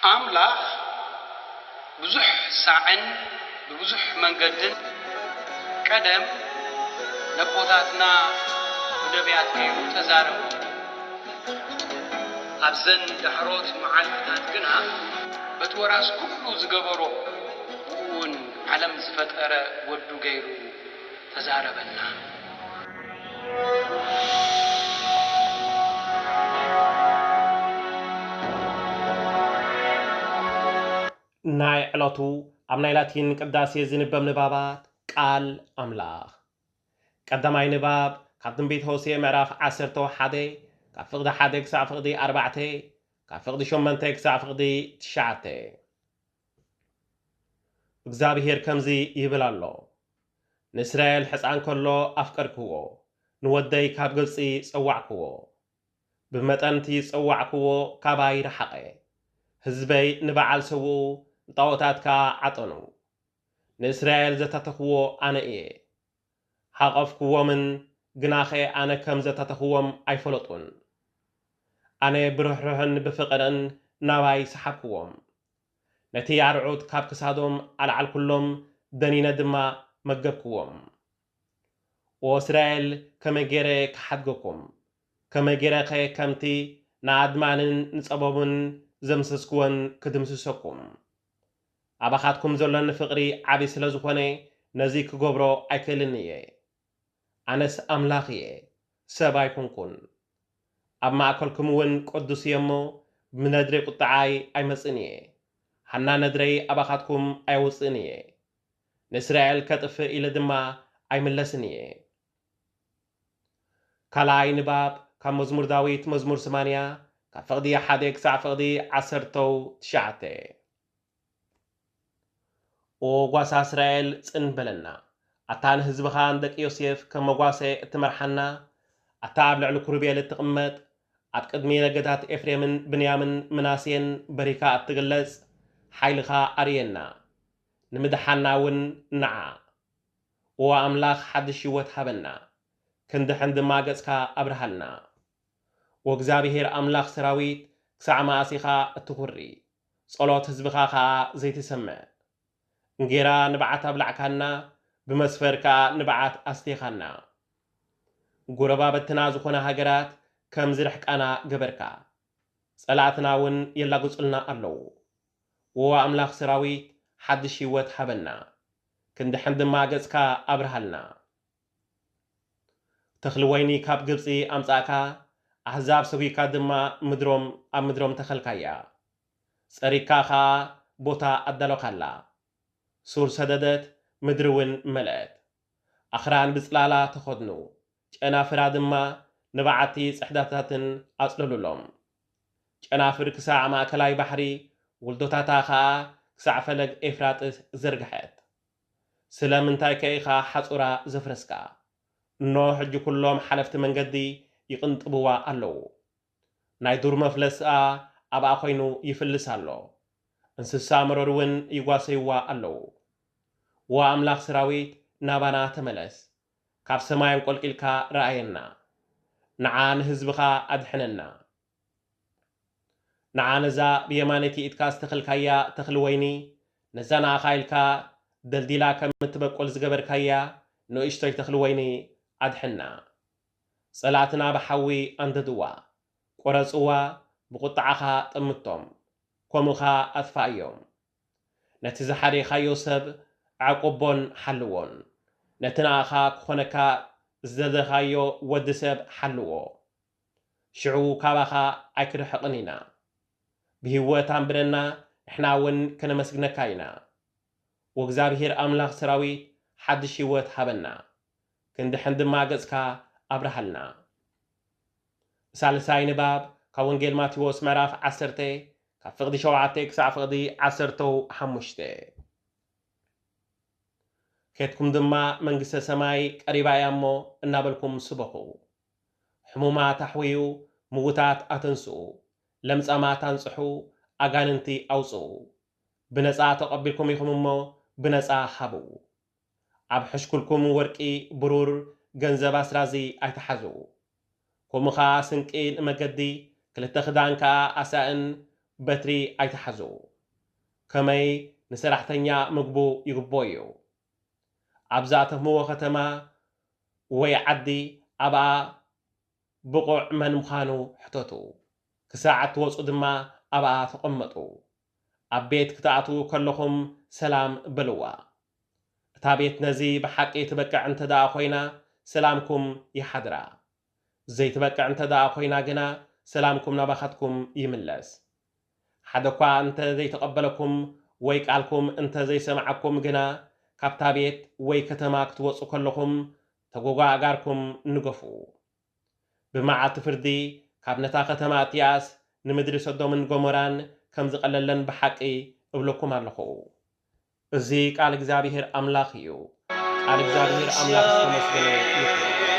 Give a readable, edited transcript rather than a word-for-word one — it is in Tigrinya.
أملاخ بزح ساعن ببزح منقدن قدم نبوتاتنا ودبيات كيرو تزارب أبزن دحروت معالفتات قنا بتوراس كله زقبرو وون علم زفتر ودو غيرو تزاربنا ناي علاتو أمناي لاتين قداسي زنبم نبابات قال أملاخ قدماي نباب قدم بيت هوسي معراف عسرتو حدي كفقد حدي كسع فقدي أربعتي كفقد شمنتي كسع فقدي تشعتي እግዚአብሔር ከምዚ ይብል ኣሎ ንእስራኤል ሕፃን ከሎ ኣፍቀርክዎ ንወደይ ካብ ግብፂ ፀዋዕክዎ ብመጠንቲ ፀዋዕክዎ ካባይ ረሓቐ ህዝበይ ንበዓል ሰውኡ ንጣዖታትካ ዓጠኑ ንእስራኤል ዘታተኽዎ ኣነ እየ ሓቐፍክዎምን ግናኸ ኣነ ከም ዘታተኽዎም ኣይፈለጡን ኣነ ብርሕርሕን ብፍቕርን ናባይ ሰሓብክዎም ነቲ ኣርዑት ካብ ክሳዶም ኣልዓልኩሎም ደኒነ ድማ መገብክዎም ወእስራኤል ከመይ ገይረ ክሓድገኩም ከመይ ገይረኸ ከምቲ ንኣድማንን ንፀበቡን ዘምሰስክዎን ክድምስሰኩም ኣባኻትኩም ዘሎኒ ፍቕሪ ዓብይ ስለ ዝኾነ ነዚ ክገብሮ ኣይክእልን እየ ኣነስ ኣምላኽ እየ ሰብ ኣይኮንኩን ኣብ ማእከልኩም እውን ቅዱስ እየ እሞ ብነድሪ ቁጥዓይ ኣይመፅን እየ ሓና ነድረይ ኣባኻትኩም ኣይወፅእን እየ ንእስራኤል ከጥፍእ ኢለ ድማ ኣይምለስን እየ ካልኣይ ንባብ ካብ መዝሙር ዳዊት መዝሙር 8 ካብ ፍቕዲ 1 ክሳዕ ፍቕዲ 19 ኦ ጓሳ እስራኤል ፅን በለና ኣታ ንህዝብኻ ንደቂ ዮሴፍ ከም መጓሰ እትመርሓና ኣታ ኣብ ልዕሊ ኩርቤል እትቕመጥ ኣብ ቅድሚ ነገታት ኤፍሬምን ብንያምን ምናሴን በሪካ እትግለጽ ሓይልኻ ኣርየና ንምድሓና እውን ንዓ ኦ ኣምላኽ ሓድሽ ህይወት ሃበና ክንድሕን ድማ ገጽካ ኣብርሃልና ወእግዚአብሔር ኣምላኽ ሰራዊት ክሳዕ ማእሲኻ እትኹሪ ጸሎት ህዝብኻ ከዓ ዘይትሰምዕ እንጌራ ንብዓት ኣብላዕካና ብመስፈርካ ንብዓት ኣስቴኻና ጎረባበትና ዝኾነ ሃገራት ከም ዝርሕቃና ገበርካ ጸላእትና እውን የላግጹልና ኣለዉ ወ ኣምላኽ ሰራዊት ሓድሽ ህይወት ሃበና ክንድሕን ድማ ገጽካ ኣብርሃልና ተኽሊ ወይኒ ካብ ግብፂ ኣምጻእካ ኣሕዛብ ሰጉይካ ድማ ምድሮም ኣብ ምድሮም ተኸልካያ ጸሪካ ኸዓ ቦታ ኣዳለኻላ ሱር ሰደደት ምድሪ እውን መልአት ኣኽራን ብጽላላ ተኸድኑ ጨናፍራ ድማ ንበዓቲ ጽሕዳታትን ኣጽለሉሎም ጨናፍር ክሳዕ ማእከላይ ባሕሪ ውልዶታታ ኸዓ ክሳዕ ፈለግ ኤፍራጥስ ዘርግሐት ስለምንታይ ከኢኻ ሓጹራ ዘፍረስካ እኖ ሕጂ ኩሎም ሓለፍቲ መንገዲ ይቕንጥብዋ ኣለዉ ናይ ዱር መፍለስኣ ኣብኣ ኾይኑ ይፍልስ ኣሎ እንስሳ መረር እውን ይጓሰይዋ ኣለዉ ዋ ኣምላኽ ሰራዊት ናባና ተመለስ ካብ ሰማይን ቆልቂልካ ረኣየና ንዓ ንህዝብኻ ኣድሕነና ንዓ ነዛ ብየማነቲ ኢትካ ዝተኽልካያ ተኽሊ ወይኒ ነዛ ንኣኻ ኢልካ ደልዲላ ከም እትበቆል ዝገበርካያ ንእሽተይ ተኽሊ ወይኒ ኣድሕና ጸላእትና ብሓዊ ኣንደድዋ ቆረጽዋ ብቁጥዓኻ ጥምቶም ከምኡኻ ኣጥፋእዮም ነቲ ዝሓደኻዮ ሰብ ዕቆቦን ሓልዎን ነቲ ንኣኻ ክኾነካ ዝደለኻዮ ወዲ ሰብ ሓልዎ ሽዑ ካባኻ ኣይክርሕቕን ኢና ብህይወት ኣንብረና ንሕና እውን ከነመስግነካ ኢና ወእግዚአብሔር ኣምላኽ ሰራዊት ሓድሽ ህይወት ሃበና ክንድሕን ድማ ገጽካ ኣብርሃልና ሳልሳይ ንባብ ካብ ወንጌል ማቴዎስ ምዕራፍ 10 ካብ ፍቕዲ 7 ክሳዕ ፍቕዲ 15 ከትኩም ድማ መንግስተ ሰማይ ቀሪባ እያ እሞ እናበልኩም ስበኹ ሕሙማት ኣሕውዩ ምውታት ኣተንስኡ ለምጻማት አንጽሑ ኣጋንንቲ ኣውጽኡ ብነፃ ተቐቢልኩም ኢኹም እሞ ብነፃ ሃቡ ኣብ ሕሽኩልኩም ወርቂ ብሩር ገንዘብ ኣስራዚ ኣይተሓዙ ከምኡኻ ስንቂ ንመገዲ ክልተ ክዳን ከዓ ኣሳእን بتري أيتحزو كمي نسرحتنيا مقبو يقبويو أبزاته مو ختما ويعدي أبا بقع من مخانو حتوتو كساعة توصو دما أبا تقمتو أبيت كتاعتو كلهم سلام بلوا تابيت نزي بحقي تبقى انت دا أخوينا سلامكم يحدرا زي تبقى انت دا أخوينا جنا سلامكم نباختكم يملس حدقوا انت زي تقبلكم ويك علكم انت زي سمعكم جنا كابتابيت ويك كتماك توصو كلهم تقوغا أغاركم نقفو بمعات فردي كابنتا ختمات ياس نمدري صدو من قمران كم زقللن بحقي أبلوكم أرلخو زي قال እግዚአብሔር አምላክ እዩ ቃል እግዚአብሔር አምላክ ተመስገነ ይሁን